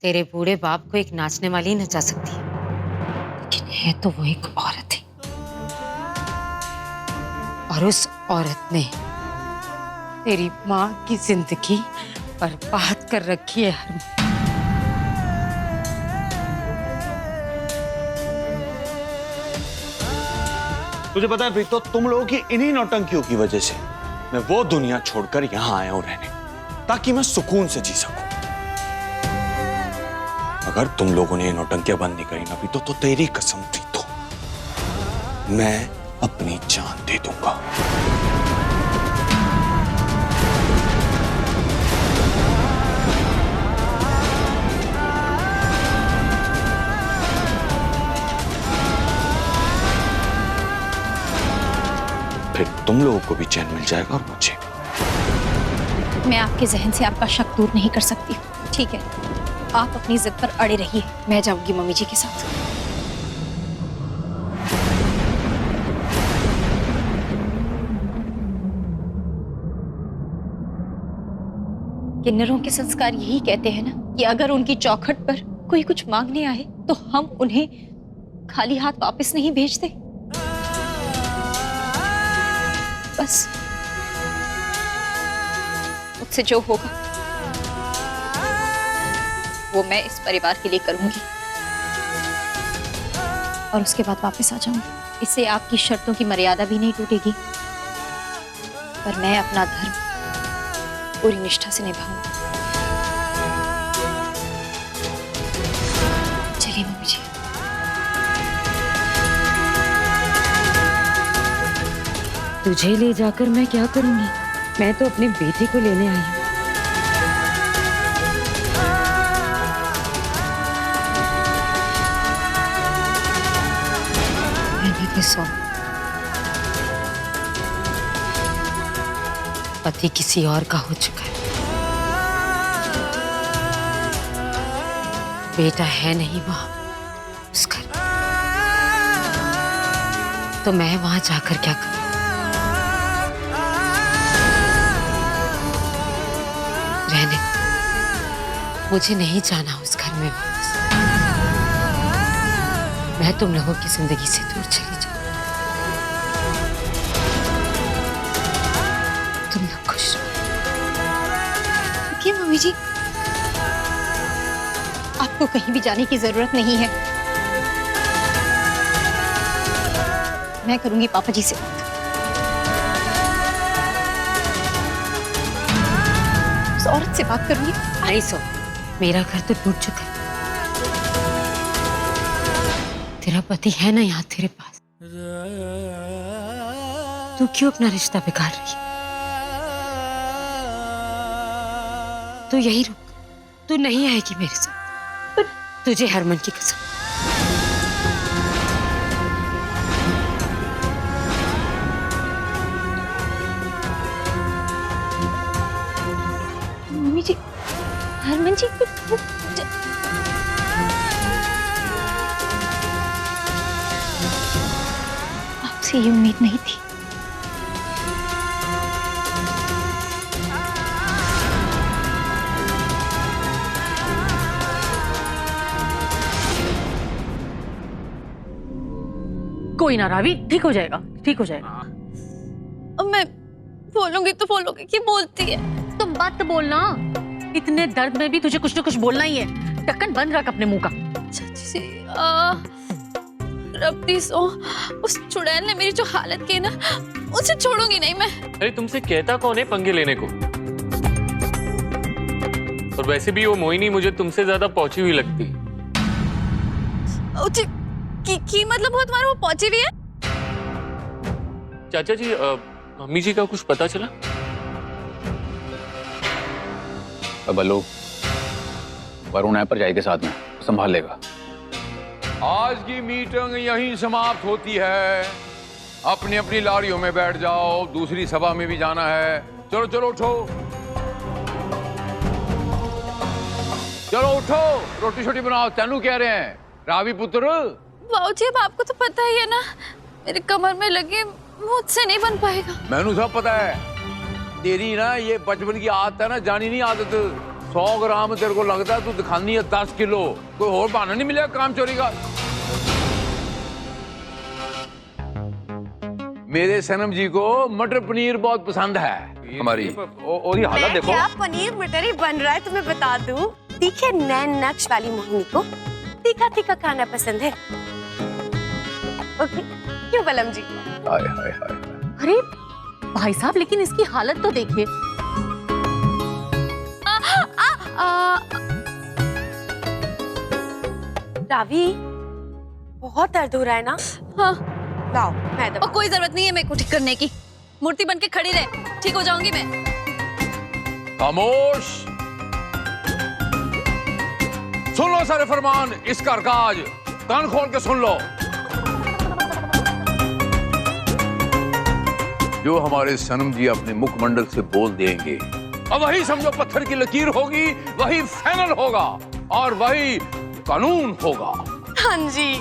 तेरे बूढ़े बाप को एक नाचने वाली ही नचा सकती है, लेकिन है तो वो एक औरत है। और उस औरत ने तेरी माँ की जिंदगी बर्बाद कर रखी है हरमन। तुझे पता है प्रीतो, तुम लोगों की इन्हीं नौटंकियों की वजह से मैं वो दुनिया छोड़कर यहाँ आया हूं रहने, ताकि मैं सुकून से जी सकूं। अगर तुम लोगों ने ये नौटंकियां बंद नहीं करी ना प्रीतो, तो तेरी कसम प्रीतो, मैं अपनी जान दे दूंगा। फिर तुम लोगों को भी चैन मिल जाएगा और मुझे। मैं आपके जहन से आपका शक दूर नहीं कर सकती। ठीक है, आप अपनी जिद पर अड़े रहिए, मैं जाऊंगी मम्मी जी के साथ। किन्नरों के संस्कार यही कहते हैं ना कि अगर उनकी चौखट पर कोई कुछ मांगने आए तो हम उन्हें खाली हाथ वापस नहीं भेजते। बस मुझसे जो होगा वो मैं इस परिवार के लिए करूंगी और उसके बाद वापस आ जाऊंगी। इससे आपकी शर्तों की मर्यादा भी नहीं टूटेगी, पर मैं अपना धर्म पूरी निष्ठा से निभाऊंगी। चलिए मम्मी जी। तुझे ले जाकर मैं क्या करूंगी? मैं तो अपने बेटे को लेने आई हूँ। पति किसी और का हो चुका है, बेटा है नहीं वहां उस घर, तो मैं वहां जाकर क्या करूं? रहने, मुझे नहीं जाना उस घर में वापस। मैं तुम लोगों की जिंदगी से दूर चली जाऊं। तुम लोग खुश रहो। देखिए मम्मी जी, आपको कहीं भी जाने की जरूरत नहीं है। मैं करूंगी पापा जी से बात। उस औरत से बात करूंगी। नहीं सो, मेरा घर तो टूट चुका है। तेरा पति है ना यहाँ तेरे पास, तू क्यों अपना रिश्ता बिगाड़ रही है? तू यही रुक, तू नहीं आएगी मेरे साथ, पर तुझे हरमन की कसम। मम्मी जी, हरमन जी आपसे ये उम्मीद नहीं थी। कोई ना रावी, ठीक हो जाएगा, ठीक हो जाएगा। अब मैं बोलूंगी तो बोलोगे कि बोलती है। तुम मत बोलना, इतने दर्द में भी तुझे कुछ ना कुछ बोलना ही है। ढक्कन बंद रख अपने मुंह का। चाची रब्बी सो, उस चुड़ैल ने मेरी जो हालत की ना, उसे छोड़ूंगी नहीं मैं। अरे तुमसे कहता कौन है पंगे लेने को? और वैसे भी वो मोहिनी मुझे तुमसे ज्यादा पहुंची हुई लगती। की मतलब वो तुम्हारे वो पहुंची हुई है? चाचा जी, मम्मी जी का कुछ पता चला? अब हेलो, वरुण है पर जाएगी साथ में, संभाल लेगा। आज की मीटिंग यहीं समाप्त होती है। अपनी अपनी लारियों में बैठ जाओ, दूसरी सभा में भी जाना है। चलो चलो उठो, चलो उठो, रोटी छोटी बनाओ। तेनू कह रहे हैं रावी पुत्र। बाबूजी, अब आपको तो पता ही है ना, मेरे कमर में लगे, मुझसे नहीं बन पाएगा। मैनू सब पता है। तेरी ना ये बचपन की आदत है ना, जानी नहीं आदत। 100 ग्राम तेरे को लगता है, तू दिखानी है 10 किलो। कोई और बहाना नहीं मिलेगा काम चोरी का? मेरे सनम जी को मटर पनीर बहुत पसंद है हमारी। और ये हालत देखो। क्या पनीर मटर ही बन रहा है, तुम्हें बता दूं। तीखे नैन नक्श वाली मोहिनी को तीखा तीखा खाना पसंद है। ओके क्यों बलम जी? हाय हाय हाय। अरे भाई साहब, लेकिन इसकी हालत तो देखिए। रावी बहुत दर्द हो रहा है ना? हाँ। लाओ मैं और कोई जरूरत नहीं है मेरे को ठीक करने की, मूर्ति बन के खड़ी रहे, ठीक हो जाऊंगी मैं। खामोश, सुन लो सारे फरमान इस घर का आज, कान खोल के सुन लो। जो हमारे सनम जी अपने मुखमंडल से बोल देंगे, अब वही समझो पत्थर की लकीर होगी, वही फाइनल होगा और वही कानून होगा। हाँ जी।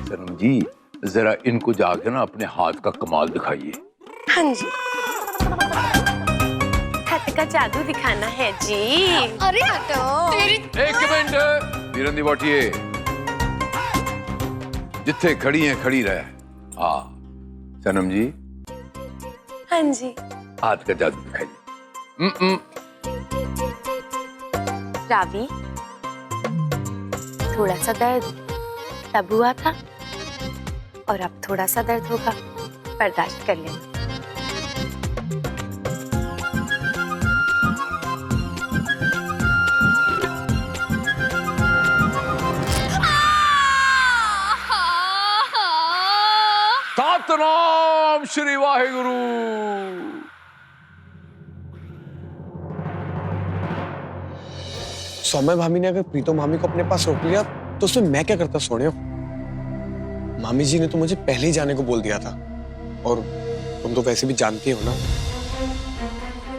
सनम जी जरा इनको जाके ना अपने हाथ का कमाल दिखाइए। हाँ जी, हाथ का जादू दिखाना है जी। अरे हटो। एक मिनट वीरन बाटिए, जिथे खड़ी हैं खड़ी रहे। हाँ सनम जी, हाँ जी, हाथ का जादू दिखाइए। रावी थोड़ा सा दर्द तब हुआ था और अब थोड़ा सा दर्द होगा, बर्दाश्त कर लेना। सतनाम श्री वाहेगुरु। सौम्या भाभी ने अगर प्रीतो मामी को अपने पास रोक लिया तो उसमें मैं क्या करता सोनियो? मामी जी ने तो मुझे पहले ही जाने को बोल दिया था, और तुम तो वैसे भी जानती हो ना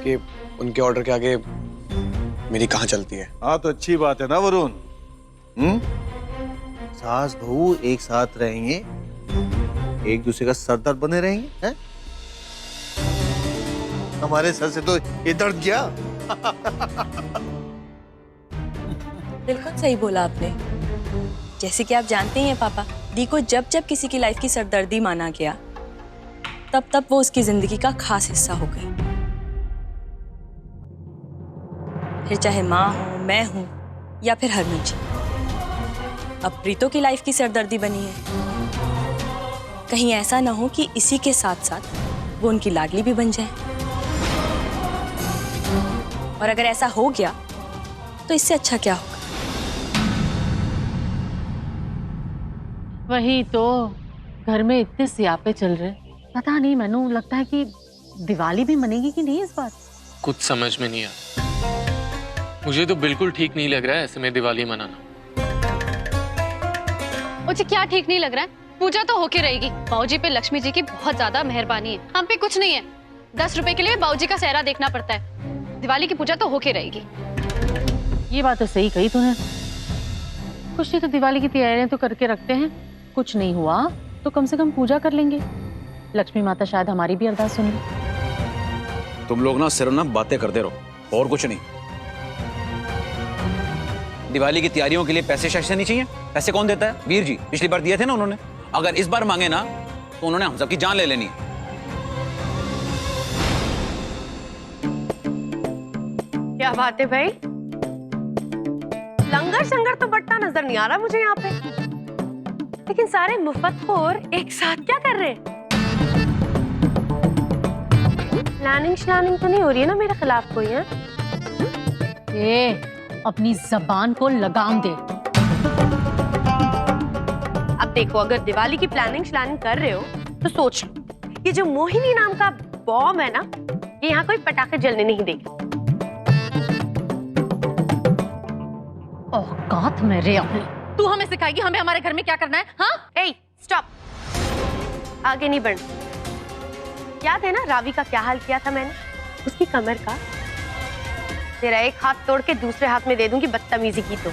कि उनके ऑर्डर के आगे मेरी कहाँ चलती है। हाँ तो अच्छी बात है ना वरुण। सास बहू एक साथ रहेंगे, एक दूसरे का सरदार बने रहेंगे हैं? हमारे सर से तो ये दर्द गया। बिल्कुल सही बोला आपने। जैसे कि आप जानते ही हैं पापा, दी को जब जब किसी की लाइफ की सरदर्दी माना गया, तब तब वो उसकी जिंदगी का खास हिस्सा हो गई। फिर चाहे माँ हो, मैं हूं या फिर हरमन जी। अब प्रीतो की लाइफ की सरदर्दी बनी है। कहीं ऐसा ना हो कि इसी के साथ साथ वो उनकी लाडली भी बन जाए, और अगर ऐसा हो गया तो इससे अच्छा क्या होगा। वही तो, घर में इतने सियापे चल रहे, पता नहीं, मैनू लगता है कि दिवाली भी मनेगी कि नहीं इस बार। कुछ समझ में नहीं आता। मुझे तो बिल्कुल ठीक नहीं लग रहा है ऐसे में दिवाली मनाना। मुझे क्या ठीक नहीं लग रहा है? पूजा तो होके रहेगी। बाऊजी पे लक्ष्मी जी की बहुत ज्यादा मेहरबानी है, हम पे कुछ नहीं है। 10 रुपए के लिए बाऊजी का सेहरा देखना पड़ता है। दिवाली की पूजा तो होके रहेगी। ये बात तो सही कही तूने। कुछ नहीं तो दिवाली की तैयारियां तो करके रखते हैं, कुछ नहीं हुआ तो कम से कम पूजा कर लेंगे। लक्ष्मी माता शायद हमारी भी अरदास सुन ले। तुम लोग ना सिर्फ ना बातें करते रहो और कुछ नहीं। दिवाली की तैयारियों के लिए पैसे शैसे नहीं चाहिए? पैसे कौन देता है? वीर जी, पिछली बार दिए थे ना उन्होंने। अगर इस बार मांगे ना तो उन्होंने हम सबकी जान ले लेनी है। क्या बात है भाई, लंगर शंगर तो बट्टा नजर नहीं आ रहा मुझे यहाँ पे, लेकिन सारे मुफ्तखोर एक साथ क्या कर रहे हैं? प्लानिंग तो नहीं हो रही है ना मेरे खिलाफ कोई? है अपनी जबान को लगाम दे। अब देखो, अगर दिवाली की प्लानिंग कर रहे हो तो सोच लो, ये जो मोहिनी नाम का बॉम्ब है ना, ये यहाँ कोई पटाखे जलने नहीं देगा। औकात में रे अपनी। तू हमें सिखाएगी हमें हमारे घर में क्या करना है? हाँ? ए, स्टॉप, आगे नहीं बढ़। याद है ना रावी का क्या हाल किया था मैंने? उसकी कमर का तेरा एक हाथ तोड़ के दूसरे हाथ में दे दूंगी बदतमीजी की तो।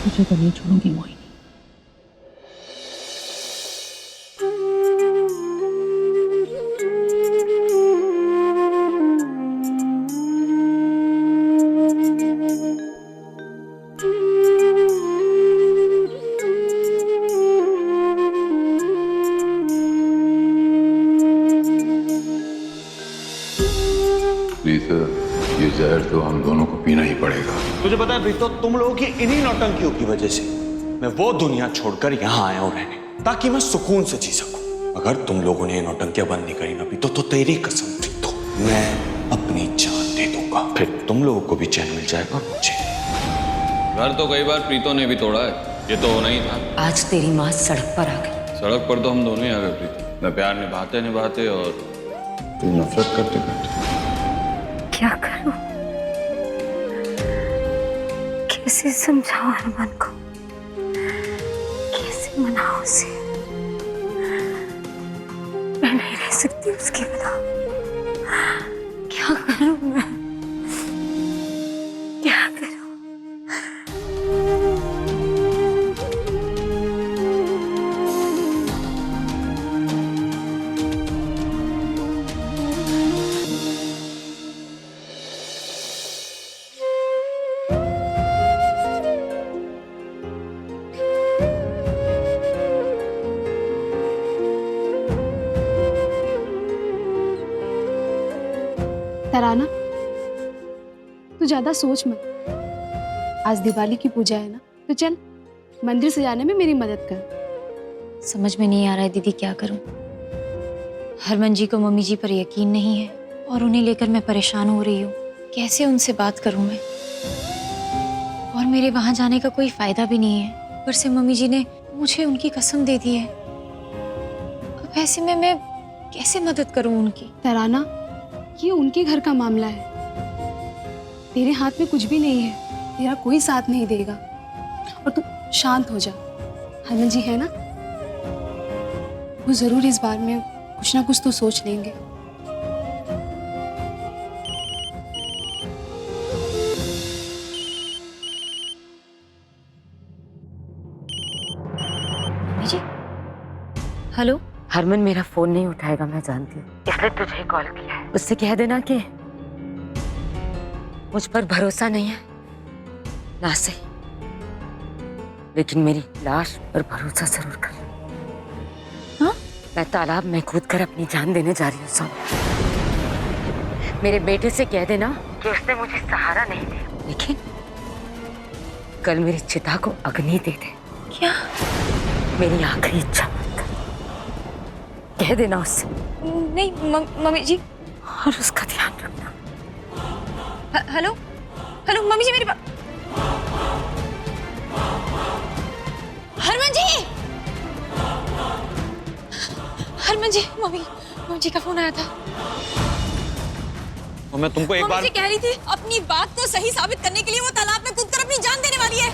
तुझे तो नहीं छोड़ूंगी मोहिनी। ये जहर तो हम दोनों को पीना ही पड़ेगा। तुझे पता है प्रीतो, तुम लोगों की इन्हीं नौटंकियों की वजह से मैं वो दुनिया छोड़कर यहाँ आया हूँ रहने, ताकि मैं सुकून से जी सकूं। अगर तुम लोगों ने ये नौटंकियां बंद नहीं करी ना प्रीतो, तो तेरी कसम प्रीतो, मैं अपनी जान दे दूंगा। फिर तुम लोगों को भी चैन मिल जाएगा, मुझे। घर तो कई बार प्रीतो ने भी तोड़ा है, ये तो होना ही था। आज तेरी माँ सड़क पर आ गई। सड़क पर तो हम दोनों ही आ गए प्रीतो। मैं प्यार निभाते निभाते और तू नफरत करते करते। क्या करूं? कैसे समझाऊं अरमान को? कैसे मनाऊं उसे? मैं नहीं रह सकती उसके बिना। क्या करूं मैं? क्या करूं? तराना, तू ज्यादा सोच मत। आज दिवाली की पूजा है ना, तो चल मंदिर सजाने में मेरी मदद कर। समझ में नहीं आ रहा है दीदी, क्या करूं? हरमन जी को मम्मी जी पर यकीन नहीं है और उन्हें लेकर मैं परेशान हो रही हूँ। कैसे उनसे बात करूं मैं? और मेरे वहां जाने का कोई फायदा भी नहीं है। ऊपर से मम्मी जी ने मुझे उनकी कसम दे दी है। अब ऐसे में मैं कैसे मदद करूं उनकी? तराना, ये उनके घर का मामला है, तेरे हाथ में कुछ भी नहीं है। तेरा कोई साथ नहीं देगा। और तू शांत हो जा। हरमन जी है ना, वो जरूर इस बार में कुछ ना कुछ तो सोच लेंगे। मम्मी जी, हेलो। हरमन मेरा फोन नहीं उठाएगा, मैं जानती हूँ, इसलिए तुझे कॉल किया है। उससे कह देना कि मुझ पर भरोसा नहीं है ना सही, लेकिन मेरी लाश पर भरोसा जरूर कर। हाँ? मैं तालाब में कूद कर अपनी जान देने जा रही हूँ। सब मेरे बेटे से कह देना कि उसने मुझे सहारा नहीं दिया, लेकिन कल मेरी चिता को अग्नि दे दे। क्या? मेरी आखिरी इच्छा कह देना उससे। नहीं मम्मी जी। और उसका ध्यान रखना। हेलो हेलो मम्मी जी, मेरी हरमन जी, हरमन जी, मम्मी जी का फोन आया था। और मैं तुमको एक बार कह रही थी अपनी बात को सही साबित करने के लिए वो तालाब में कूदकर अपनी जान देने वाली है।